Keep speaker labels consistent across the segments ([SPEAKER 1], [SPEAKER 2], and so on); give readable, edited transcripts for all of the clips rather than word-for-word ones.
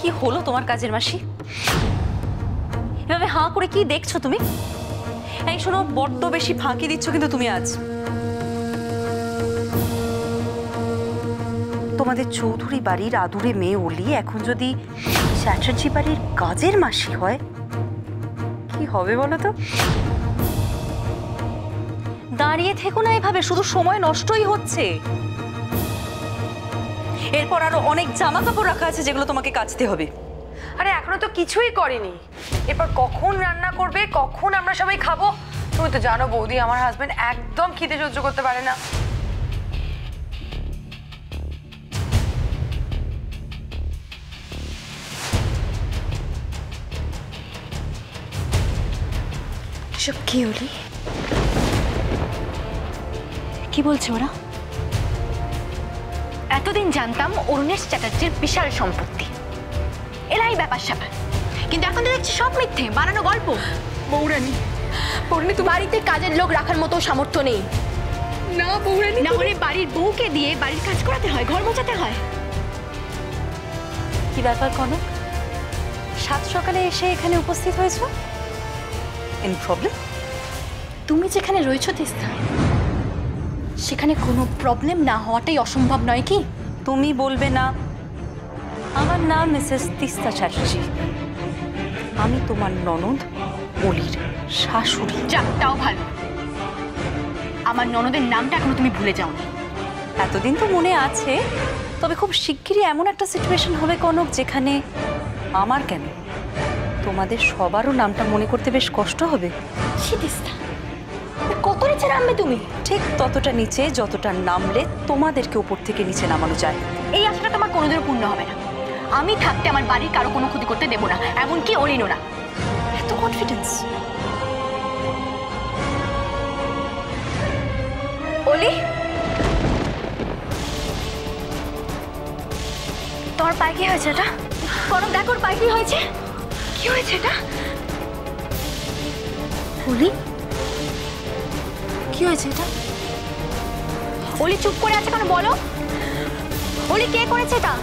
[SPEAKER 1] কি হলো তোমার কাজের মাসি? এভাবে হাঁ করে কি দেখছো তুমি? এই শোনো, বড্ড বেশি ফাঁকি দিচ্ছ কিন্তু তুমি আজ। তোমাদের চৌধুরী বাড়ির আদুরে মেয়ে অলি এখন যদি চ্যাটার্জি বাড়ির কাজের মাসি হয়, কি হবে বলো তো? দাঁড়িয়ে থেকো না এভাবে, শুধু সময় নষ্টই হচ্ছে। এরপর আরো অনেক জামা কাপড় রাখা আছে যেগুলো তোমাকে কাচতে হবে।
[SPEAKER 2] আরে এখনো তো কিছুই করিনি, এরপর কখন রান্না করবে, কখন আমরা সবাই খাবো? তুমি তো জানো বৌদি, আমার হাজবেন্ড একদম খিদে সহ্য করতে পারে না।
[SPEAKER 3] এসব কি হলি?
[SPEAKER 4] কি বলছে ওরা? এতদিন জানতাম অরুণেশ চ্যাটার্জির বিশাল সম্পত্তি, এরাই ব্যাপার স্যাপার, কিন্তু এখন তো দেখছি সব মিথ্যে, বানানো গল্প।
[SPEAKER 3] বৌরানী, বৌরানী তো বাড়িতে কাজের লোক রাখার মতো সামর্থ্য নেই। না বৌরানী,
[SPEAKER 4] না হলে বাড়ির বউকে দিয়ে বাড়ির কাজ করাতে হয়, ঘর মোছাতে হয়।
[SPEAKER 1] কি ব্যাপার কনক, সাত সকালে এসে এখানে উপস্থিত হয়েছো? Any problem?
[SPEAKER 3] তুমি যেখানে রয়েছো তিস্তা, সেখানে কোনো প্রবলেম না হওয়াটাই অসম্ভব নয় কি?
[SPEAKER 1] তুমি বলবে না? আমার নাম মিসেস তিস্তা চ্যাটার্জি, আমি তোমার ননদ অলির শাশুড়ি।
[SPEAKER 4] যাকটাও ভালো, আমার ননদের নামটা এখনো তুমি ভুলে যাওনি।
[SPEAKER 1] এতদিন তো মনে আছে, তবে খুব শিগগিরই এমন একটা সিচুয়েশন হবে কনক, যেখানে আমার কেন তোমাদের সবারও নামটা মনে করতে বেশ কষ্ট হবে।
[SPEAKER 3] তিস্তা, কত নিচে নামবে তুমি?
[SPEAKER 1] ঠিক ততটা নিচে যতটা নামলে তোমাদেরকে উপর থেকে নিচে নামানো যায়।
[SPEAKER 4] এই আশাটা তোমার কোনোদিনও পূর্ণ হবে না। আমি থাকতে আমার বাড়ির কারো কোনো ক্ষতি করতে দেবো না, এমনকি অরিনও না।
[SPEAKER 1] এত কনফিডেন্স?
[SPEAKER 4] অলি, তোমার পায়ে কি হয়েছে? এটা কনক, দেখো ওর পায়ে কি হয়েছে। কি হয়েছে এটা?
[SPEAKER 3] অলি, কি হয়েছে এটা?
[SPEAKER 4] অলি চুপ করে আছে কেন, বলো। অলি, কে করেছে এটা?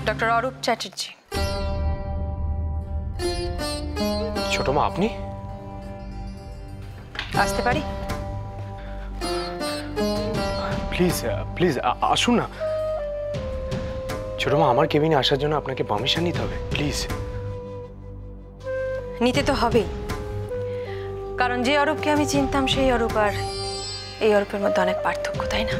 [SPEAKER 2] ডক্টর অরূপ চ্যাটার্জি।
[SPEAKER 5] ছোট মা, আপনি?
[SPEAKER 2] আসতে পারি?
[SPEAKER 5] প্লিজ প্লিজ আসুন না। ছোট মা, আমার কেবিনে আসার জন্য আপনাকে পারমিশন নিতে হবে, প্লিজ।
[SPEAKER 2] নিতে তো হবেই, কারণ যে অরূপকে আমি চিনতাম সেই অরূপ আর এই অরূপের মধ্যে অনেক পার্থক্য, তাই না?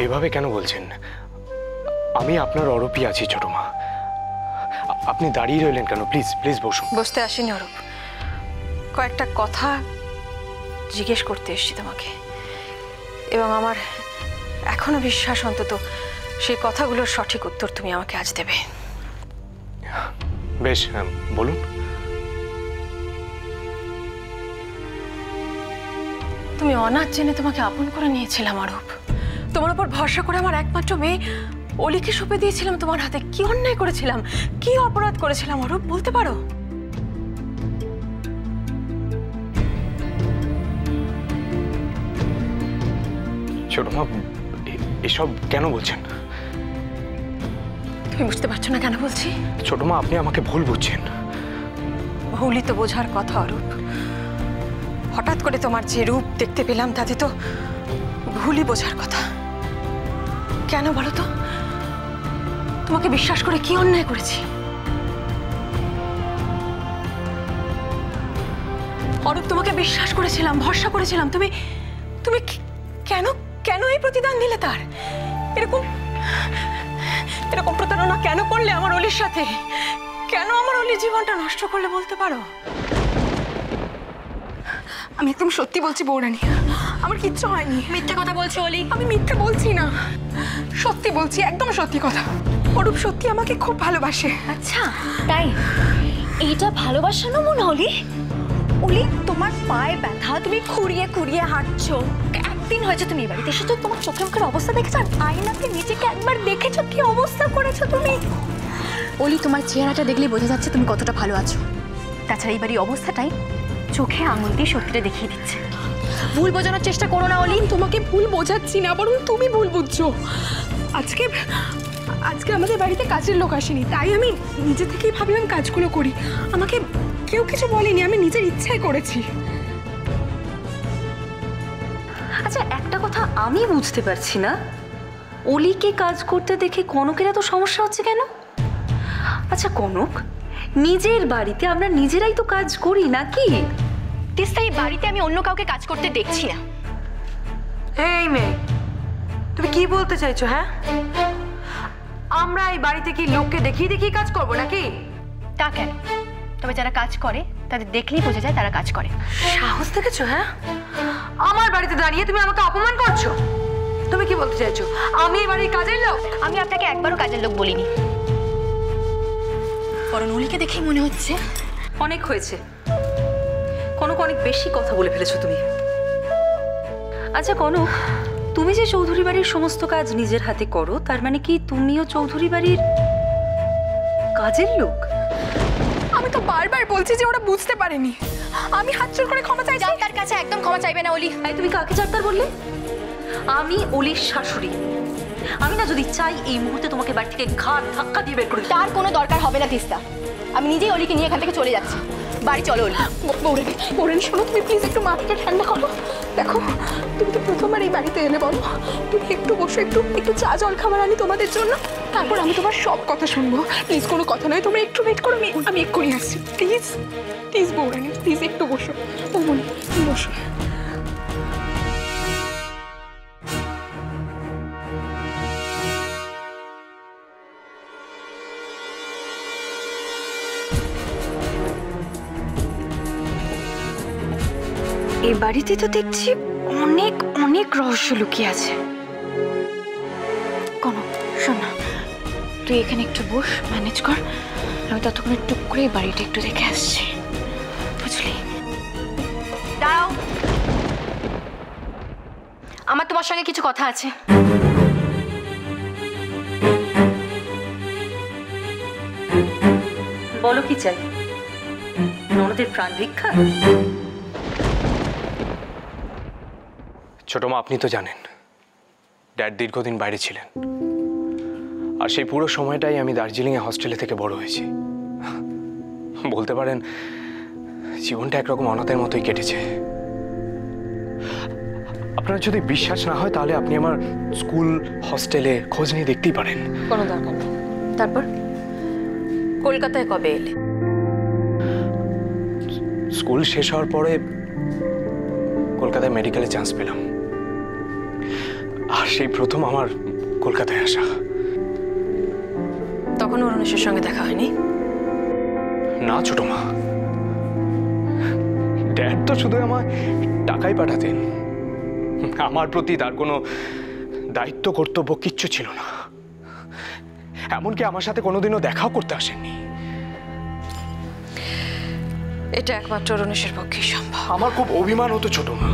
[SPEAKER 5] এভাবে কেন বলছেন? আমি আপনার অরূপই আছি ছোট মা। আপনি দাঁড়িয়ে রইলেন কেন? প্লিজ প্লিজ বসুন।
[SPEAKER 2] বসতে আসিনি অরূপ, কয়েকটা কথা জিজ্ঞেস করতে এসেছি তোমাকে, এবং আমার এখনো বিশ্বাস অন্তত সেই কথাগুলোর সঠিক উত্তর তুমি আমাকে আজ দেবে।
[SPEAKER 5] বেশ, বলুন।
[SPEAKER 2] তুমি অনাথ জেনে তোমাকে আপন করে নিয়েছিলাম অরূপ, তোমার উপর ভরসা করে আমার একমাত্র মেয়ে অলিকে সঁপে দিয়েছিলাম তোমার হাতে। কি অন্যায় করেছিলাম, কি অপরাধ করেছিলাম অরূপ, বলতে পারো?
[SPEAKER 5] ছোট মা, এসব কেন বলছেন?
[SPEAKER 2] তুমি বুঝতে পারছো না কেন বলছি?
[SPEAKER 5] ছোট মা, আপনি আমাকে ভুল বুঝছেন।
[SPEAKER 2] ভুলই তো বোঝার কথা অরূপ। হঠাৎ করে তোমার যে রূপ দেখতে পেলাম তাতে তো ভুলই বোঝার কথা। কেন বলো তো? তোমাকে বিশ্বাস করে কি অন্যায় করেছি? অরূপ, তোমাকে বিশ্বাস করেছিলাম, ভরসা করেছিলাম, তুমি তুমি কেন কেন এই প্রতিদান দিলে তার? এরকম এরকম প্রতারণা কেন করলে আমার অলির সাথে? কেন আমার অলির জীবনটা নষ্ট করলে, বলতে পারো?
[SPEAKER 3] আমি একদম সত্যি বলছি বৌরানী, আমার কিচ্ছু হয়নি।
[SPEAKER 4] মিথ্যে কথা বলছো অলি।
[SPEAKER 3] আমি মিথ্যে বলছি না, সত্যি বলছি, একদম সত্যি কথা। অরূপ সত্যি আমাকে খুব ভালোবাসে।
[SPEAKER 4] আচ্ছা তাই? এইটা ভালোবাসা নমুনা অলি?
[SPEAKER 3] অলি, তোমার পায়ে ব্যথা, তুমি খুঁড়িয়ে খুঁড়িয়ে হাঁটছো। একদিন হয়েছে তুমি এই বাড়িতে এসেছো, তোমার চোখে মুখের অবস্থা দেখেছো? আর আয়নাতে নিজেকে একবার দেখেছো কি অবস্থা করেছো তুমি? অলি, তোমার চেহারাটা দেখলেই বোঝা যাচ্ছে তুমি কতটা ভালো আছো। তাছাড়া এই বাড়ির অবস্থাটাই চোখে আঙুল দিয়ে সত্যিটা দেখিয়ে দিচ্ছে। ভুল বোঝানোর চেষ্টা করো না অলি।
[SPEAKER 2] তোমাকে ভুল বোঝাচ্ছি না, বরং তুমি ভুল বুঝছো। আজকে আমাদের বাড়িতে কাজের লোক আসেনি, তাই আমি নিজে থেকেই ভাবলাম কাজগুলো করি। আমাকে কেউ কিছু বলেনি, আমি নিজের ইচ্ছায় করেছি।
[SPEAKER 1] আচ্ছা, একটা কথা আমি বুঝতে পারছি না, অলিকে কাজ করতে দেখে কনকের এত সমস্যা হচ্ছে কেন? আচ্ছা কনক, নিজের বাড়িতে আমরা নিজেরাই তো কাজ করি নাকি?
[SPEAKER 3] তিস্তা, এই বাড়িতে আমি অন্য কাউকে কাজ করতে দেখছি না।
[SPEAKER 6] এই মেয়ে, তুমি কি বলতে চাইছো? হ্যাঁ, আমরা এই বাড়িতে কি লোককে দেখিয়ে দেখিয়ে কাজ করবো নাকি?
[SPEAKER 3] তা কেন? তবে যারা কাজ করে তাদের দেখলেই বোঝা যায় তারা কাজ করে।
[SPEAKER 6] সাহস দেখেছো? হ্যাঁ, আমার বাড়িতে দাঁড়িয়ে তুমি আমাকে অপমান করছো। তুমি কি বলতে চাইছো আমি এই বাড়ির কাজের লোক?
[SPEAKER 3] আমি আপনাকে একবারও কাজের লোক বলিনি, বরং অলিকে দেখেই মনে হচ্ছে।
[SPEAKER 1] অনেক হয়েছে কনক, অনেক বেশি কথা বলে ফেলেছো তুমি। আচ্ছা কনক, তুমি যে চৌধুরী বাড়ির সমস্ত কাজ নিজের হাতে করো, তার মানে কি তুমিও চৌধুরী বাড়ির কাজের লোক?
[SPEAKER 2] আমি তো বারবার বলছি যে ওরা বুঝতে পারেনি। আমি হাত জোর করে ক্ষমা চাইছি।
[SPEAKER 3] তার কাছে একদম ক্ষমা চাইবে না অলি।
[SPEAKER 1] তাই তুমি কাকে জানতার বললে? আমি অলির শাশুড়ি। আমি না যদি চাই এই মুহূর্তে তোমাকে বাড়ি থেকে ঘাট ধাক্কা দিয়ে বের করে দিই।
[SPEAKER 3] তার কোনো দরকার হবে না তিস্তা, আমি নিজেই অলিকে নিয়ে এখান থেকে চলে যাচ্ছি। বাড়ি চলো অলি।
[SPEAKER 2] বৌরানি শোনো, তুমি প্লিজ একটু মাথাটা ঠান্ডা করো। দেখো, তুমি তো প্রথমবার এই বাড়িতে এলে, বলো তুমি একটু বসো, একটু চা জল খাবার আনি তোমাদের জন্য, তারপর আমি তোমার সব কথা শুনবো। প্লিজ, কোনো কথা নয়, তোমরা একটু ওয়েট করো, আমি এক্ষুনি আসছি। প্লিজ প্লিজ বৌরানি, প্লিজ একটু বসো। ও বলি, বসো।
[SPEAKER 4] এই বাড়িতে তো দেখছি অনেক অনেক রহস্য লুকিয়ে আছে। কনক শোন না, তুই এখানে একটু বস, ম্যানেজ কর। আমি ততক্ষণে টুক করে এই বাড়িটা একটু দেখে আসছি, বুঝলি? দাঁড়াও, আমার তোমার সঙ্গে কিছু কথা আছে।
[SPEAKER 1] বলো কি চাই? ননদের প্রাণ ভিক্ষা?
[SPEAKER 5] ছোট মা, আপনি তো জানেন ড্যাড দীর্ঘদিন বাইরে ছিলেন, আর সেই পুরো সময়টাই আমি দার্জিলিংয়ে হস্টেলে থেকে বড় হয়েছি। বলতে পারেন জীবনটা একরকম অনাথের মতোই কেটেছে। আপনার যদি বিশ্বাস না হয় তাহলে আপনি আমার স্কুল হস্টেলে খোঁজ নিয়ে দেখতেই পারেন।
[SPEAKER 6] কোনো দরকার নেই। তারপর কলকাতায় কবে এলে?
[SPEAKER 5] স্কুল শেষ হওয়ার পরে কলকাতায় মেডিকেলে চান্স পেলাম, আর সেই প্রথম আমার কলকাতায় আসা।
[SPEAKER 6] তখন অরুণেশের সঙ্গে দেখা হয়নি?
[SPEAKER 5] না ছোট মা, ড্যাড তো শুধু আমায় টাকাই পাঠাতেন, আমার প্রতি তার কোনো দায়িত্ব কর্তব্য কিচ্ছু ছিল না। এমনকি আমার সাথে কোনোদিনও দেখাও করতে আসেননি।
[SPEAKER 6] এটা একমাত্র অরুণেশের পক্ষেই সম্ভব।
[SPEAKER 5] আমার খুব অভিমান হতো ছোট মা,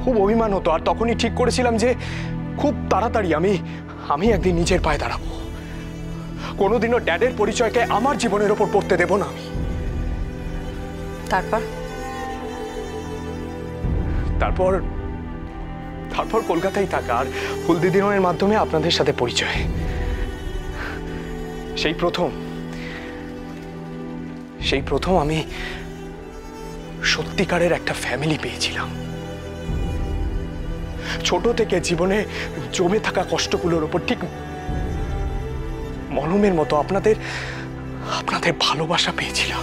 [SPEAKER 5] খুব অভিমান হতো। আর তখনই ঠিক করেছিলাম যে খুব তাড়াতাড়ি আমি একদিন নিজের পায়ে দাঁড়াবো। কোনোদিনও ড্যাডের পরিচয়কে আমার জীবনের ওপর পড়তে দেব না আমি।
[SPEAKER 6] তারপর
[SPEAKER 5] তারপর তারপর কলকাতায় থাকা আর ফুলদিদিনের মাধ্যমে আপনাদের সাথে পরিচয়। সেই প্রথম আমি সত্যিকারের একটা ফ্যামিলি পেয়েছিলাম। ছোট থেকে জীবনে জমে থাকা কষ্টগুলোর উপর ঠিক মলমের মতো আপনাদের ভালোবাসা পেয়েছিলাম।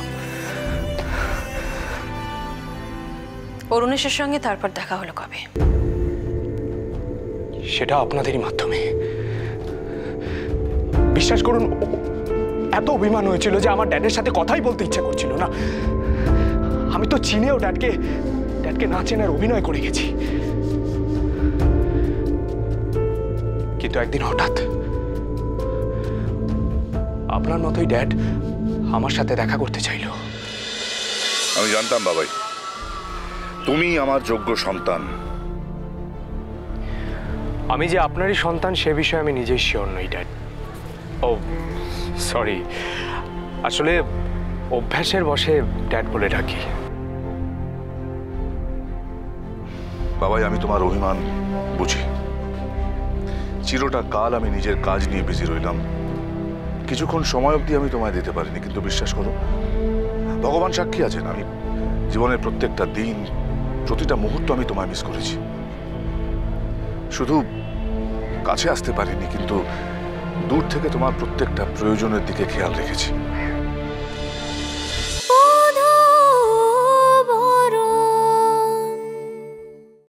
[SPEAKER 6] অরুণেশের সঙ্গে তারপর দেখা হলো কবে?
[SPEAKER 5] সেটা আপনাদেরই মাধ্যমে। বিশ্বাস করুন, এত অভিমান হয়েছিল যে আমার ড্যাডের সাথে কথাই বলতে ইচ্ছা করছিল না। আমি তো চিনেও ড্যাডকে না চেনার অভিনয় করে গেছি। কিন্তু একদিন হঠাৎ আপনার মতোই ড্যাড আমার সাথে দেখা করতে চাইল।
[SPEAKER 7] আমি জানতাম বাবাই তুমি আমার যোগ্য সন্তান।
[SPEAKER 5] আমি যে আপনারই সন্তান সে বিষয়ে আমি নিজেই শিওর নই ড্যাড। ও সরি, আসলে অভ্যাসের বশে ড্যাড বলে ডাকি।
[SPEAKER 7] বাবাই আমি তোমার অভিমান বুঝি। চিরটা কাল আমি নিজের কাজ নিয়ে বিজি রইলাম, কিছুক্ষণ সময় অবধি আমি তোমায় দিতে পারিনি, কিন্তু বিশ্বাস করো ভগবান সাক্ষী আছেন, আমি জীবনের প্রত্যেকটা দিন প্রতিটা মুহূর্ত আমি তোমায় মিস করেছি। শুধু কাছে আসতে পারিনি, কিন্তু দূর থেকে তোমার প্রত্যেকটা প্রয়োজনের দিকে খেয়াল রেখেছি।